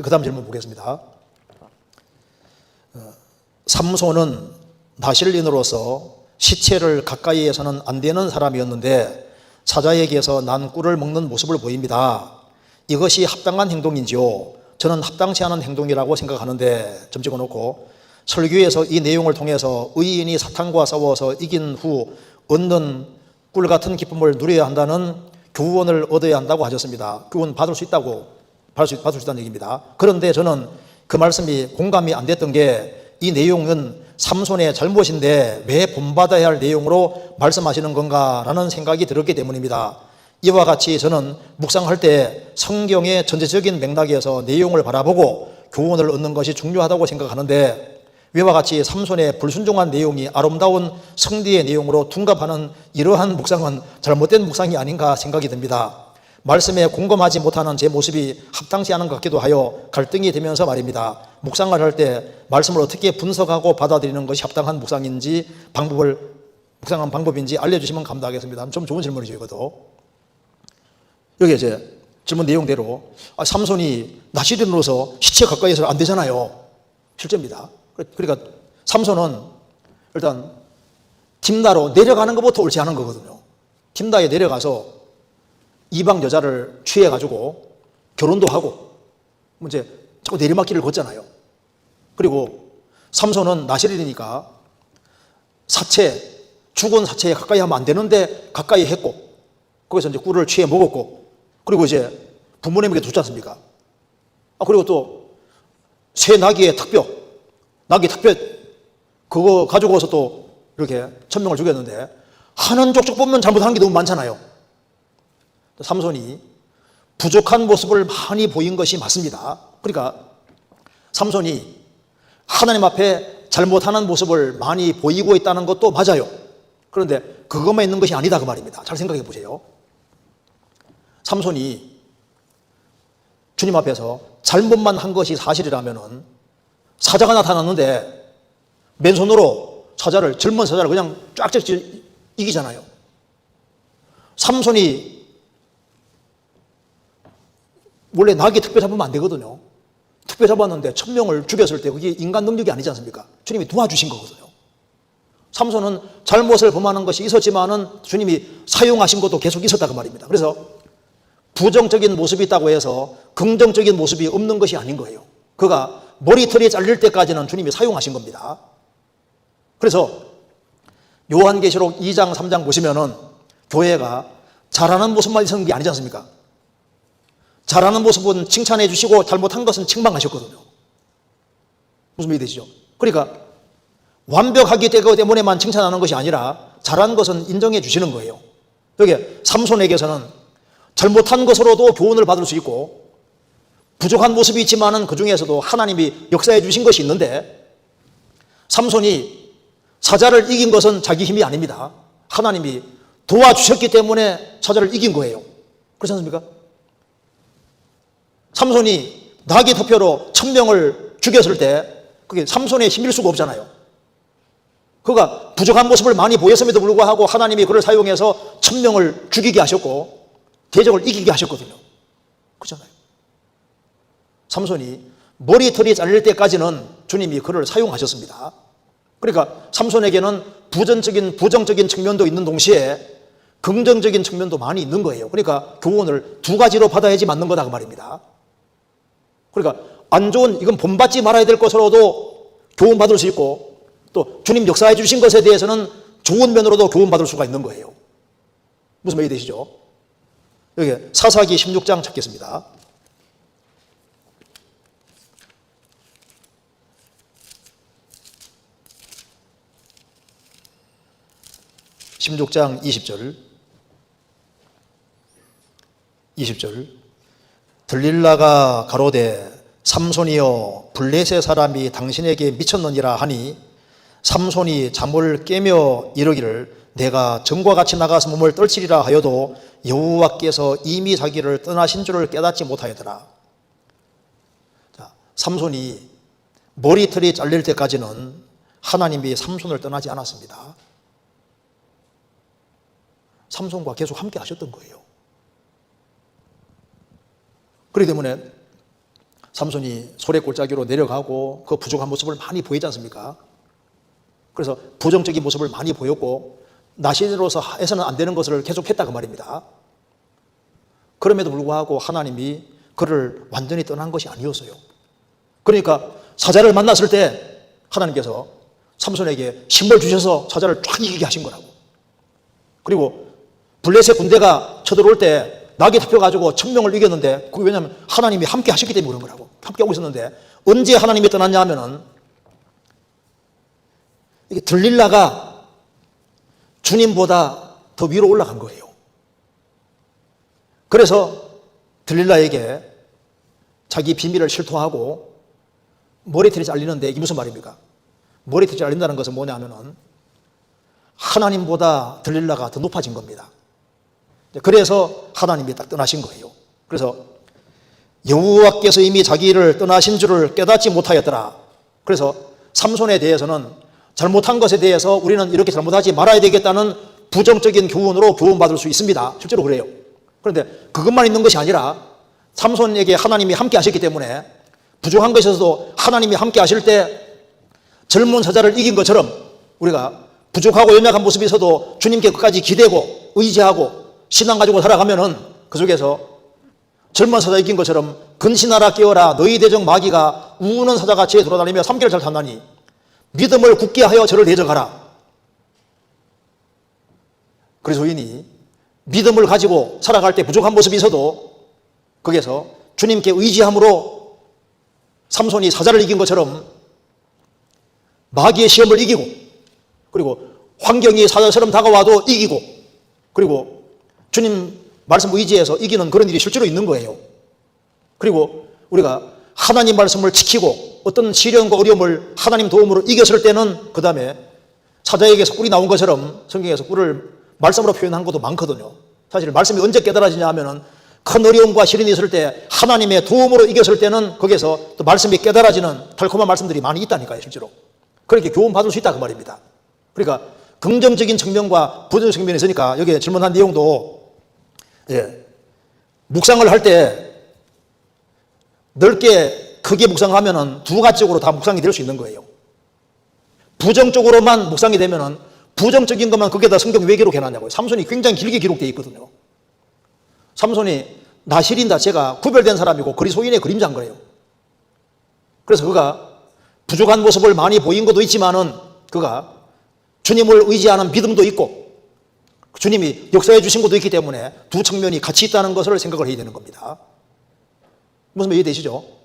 그 다음 질문 보겠습니다. 삼손은 나실인으로서 시체를 가까이 해서는 안 되는 사람이었는데 사자에게서 난 꿀을 먹는 모습을 보입니다. 이것이 합당한 행동인지요? 저는 합당치 않은 행동이라고 생각하는데 점 찍어놓고, 설교에서 이 내용을 통해서 의인이 사탄과 싸워서 이긴 후 얻는 꿀 같은 기쁨을 누려야 한다는 교훈을 얻어야 한다고 하셨습니다. 교훈 받을 수 있다는 얘기입니다. 그런데 저는 그 말씀이 공감이 안 됐던 게, 이 내용은 삼손의 잘못인데 왜 본받아야 할 내용으로 말씀하시는 건가라는 생각이 들었기 때문입니다. 이와 같이 저는 묵상할 때 성경의 전체적인 맥락에서 내용을 바라보고 교훈을 얻는 것이 중요하다고 생각하는데, 위와 같이 삼손의 불순종한 내용이 아름다운 성리의 내용으로 둔갑하는 이러한 묵상은 잘못된 묵상이 아닌가 생각이 듭니다. 말씀에 공감하지 못하는 제 모습이 합당치 않은 것 같기도 하여 갈등이 되면서 말입니다. 묵상을 할 때 말씀을 어떻게 분석하고 받아들이는 것이 합당한 묵상한 방법인지 알려주시면 감사하겠습니다. 좀 좋은 질문이죠, 이것도. 여기 이제 질문 내용대로, 삼손이 나실인으로서 시체 가까이 해서는 안 되잖아요. 실제입니다. 그러니까 삼손은 일단 딥나로 내려가는 것부터 옳지 않은 거거든요. 딥나에 내려가서 이방 여자를 취해가지고 결혼도 하고 이제 자꾸 내리막길을 걷잖아요. 그리고 삼손은 나실인이니까 죽은 사체에 가까이 하면 안 되는데 가까이 했고, 거기서 이제 꿀을 취해 먹었고, 그리고 이제 부모님에게 줬지 않습니까? 그리고 또 새 나귀의 턱뼈 그거 가지고 와서 또 이렇게 천명을 죽였는데, 하는 족족 보면 잘못하는 게 너무 많잖아요. 삼손이 부족한 모습을 많이 보인 것이 맞습니다. 그러니까 삼손이 하나님 앞에 잘못하는 모습을 많이 보이고 있다는 것도 맞아요. 그런데 그것만 있는 것이 아니다 그 말입니다. 잘 생각해 보세요. 삼손이 주님 앞에서 잘못만 한 것이 사실이라면은 사자가 나타났는데 맨손으로 젊은 사자를 그냥 쫙쫙 이기잖아요. 삼손이 원래 나귀 특별 잡으면 안 되거든요. 특별 잡았는데 1000명을 죽였을 때 그게 인간 능력이 아니지 않습니까? 주님이 도와주신 거거든요. 삼손은 잘못을 범하는 것이 있었지만은 주님이 사용하신 것도 계속 있었다 그 말입니다. 그래서 부정적인 모습이 있다고 해서 긍정적인 모습이 없는 것이 아닌 거예요. 그가 머리털이 잘릴 때까지는 주님이 사용하신 겁니다. 그래서 요한계시록 2장 3장 보시면은 교회가 잘하는 모습만 있었는 게 아니지 않습니까? 잘하는 모습은 칭찬해 주시고 잘못한 것은 책망하셨거든요. 무슨 말이 되시죠? 그러니까 완벽하기 때문에만 칭찬하는 것이 아니라 잘한 것은 인정해 주시는 거예요. 여기 삼손에게서는 잘못한 것으로도 교훈을 받을 수 있고 부족한 모습이 있지만은 그 중에서도 하나님이 역사해 주신 것이 있는데, 삼손이 사자를 이긴 것은 자기 힘이 아닙니다. 하나님이 도와주셨기 때문에 사자를 이긴 거예요. 그렇지 않습니까? 삼손이 나귀 턱뼈로 1000명을 죽였을 때 그게 삼손의 힘일 수가 없잖아요. 그가 부족한 모습을 많이 보였음에도 불구하고 하나님이 그를 사용해서 1000명을 죽이게 하셨고 대적을 이기게 하셨거든요. 그렇잖아요. 삼손이 머리털이 잘릴 때까지는 주님이 그를 사용하셨습니다. 그러니까 삼손에게는 부정적인 측면도 있는 동시에 긍정적인 측면도 많이 있는 거예요. 그러니까 교훈을 두 가지로 받아야지 맞는 거다 그 말입니다. 그러니까 안 좋은, 이건 본받지 말아야 될 것으로도 교훈 받을 수 있고, 또 주님 역사해 주신 것에 대해서는 좋은 면으로도 교훈 받을 수가 있는 거예요. 무슨 말이 되시죠? 여기 사사기 16장 찾겠습니다. (16장) 20절 들릴라가 가로되 삼손이여 블레셋 사람이 당신에게 미쳤느니라 하니, 삼손이 잠을 깨며 이르기를 내가 전과 같이 나가서 몸을 떨치리라 하여도 여호와께서 이미 자기를 떠나신 줄을 깨닫지 못하였더라. 자, 삼손이 머리털이 잘릴 때까지는 하나님이 삼손을 떠나지 않았습니다. 삼손과 계속 함께 하셨던 거예요. 그렇기 때문에 삼손이 소래 골짜기로 내려가고 그 부족한 모습을 많이 보이지 않습니까? 그래서 부정적인 모습을 많이 보였고 나신으로서 해서는 안 되는 것을 계속했다 그 말입니다. 그럼에도 불구하고 하나님이 그를 완전히 떠난 것이 아니었어요. 그러니까 사자를 만났을 때 하나님께서 삼손에게 힘을 주셔서 사자를 쫙 이기게 하신 거라고. 그리고 블레셋 군대가 쳐들어올 때 낙이 잡혀가지고 1000명을 이겼는데 그게 왜냐하면 하나님이 함께 하셨기 때문에 그런 거라고. 함께 하고 있었는데 언제 하나님이 떠났냐 하면은 이게 들릴라가 주님보다 더 위로 올라간 거예요. 그래서 들릴라에게 자기 비밀을 실토하고 머리털이 잘리는데 이게 무슨 말입니까? 머리털이 잘린다는 것은 뭐냐면은 하나님보다 들릴라가 더 높아진 겁니다. 그래서 하나님이 딱 떠나신 거예요. 그래서 여호와께서 이미 자기를 떠나신 줄을 깨닫지 못하였더라. 그래서 삼손에 대해서는 잘못한 것에 대해서 우리는 이렇게 잘못하지 말아야 되겠다는 부정적인 교훈으로 교훈받을 수 있습니다. 실제로 그래요. 그런데 그것만 있는 것이 아니라 삼손에게 하나님이 함께 하셨기 때문에 부족한 것에서도 하나님이 함께 하실 때 젊은 사자를 이긴 것처럼 우리가 부족하고 연약한 모습이 있어도 주님께 끝까지 기대고 의지하고 신앙 가지고 살아가면은 그 속에서 젊은 사자 이긴 것처럼 근신하라 깨어라 너희 대적 마귀가 우는 사자같이 돌아다니며 3개를 잘 탔나니 믿음을 굳게 하여 저를 대적하라. 그리스도인이 믿음을 가지고 살아갈 때 부족한 모습이 있어도 거기에서 주님께 의지함으로 삼손이 사자를 이긴 것처럼 마귀의 시험을 이기고 그리고 환경이 사자처럼 다가와도 이기고 그리고 주님 말씀 의지해서 이기는 그런 일이 실제로 있는 거예요. 그리고 우리가 하나님 말씀을 지키고 어떤 시련과 어려움을 하나님 도움으로 이겼을 때는 그 다음에 사자에게서 꿀이 나온 것처럼 성경에서 꿀을 말씀으로 표현한 것도 많거든요. 사실 말씀이 언제 깨달아지냐 하면은 큰 어려움과 시련이 있을 때 하나님의 도움으로 이겼을 때는 거기에서 또 말씀이 깨달아지는 달콤한 말씀들이 많이 있다니까요. 실제로 그렇게 교훈받을 수 있다 그 말입니다. 그러니까 긍정적인 측면과 부정적인 측면이 있으니까 여기에 질문한 내용도 묵상을 할 때 넓게 크게 묵상하면은 두 가지적으로 다 묵상이 될 수 있는 거예요. 부정적으로만 묵상이 되면은 부정적인 것만 거기에다 성경 왜 기록해놨냐고요. 삼손이 굉장히 길게 기록되어 있거든요. 삼손이 나실인 자체가 구별된 사람이고 그리스도인의 그림자인 거예요. 그래서 그가 부족한 모습을 많이 보인 것도 있지만은 그가 주님을 의지하는 믿음도 있고 주님이 역사해 주신 것도 있기 때문에 두 측면이 같이 있다는 것을 생각을 해야 되는 겁니다. 무슨 말 이해되시죠?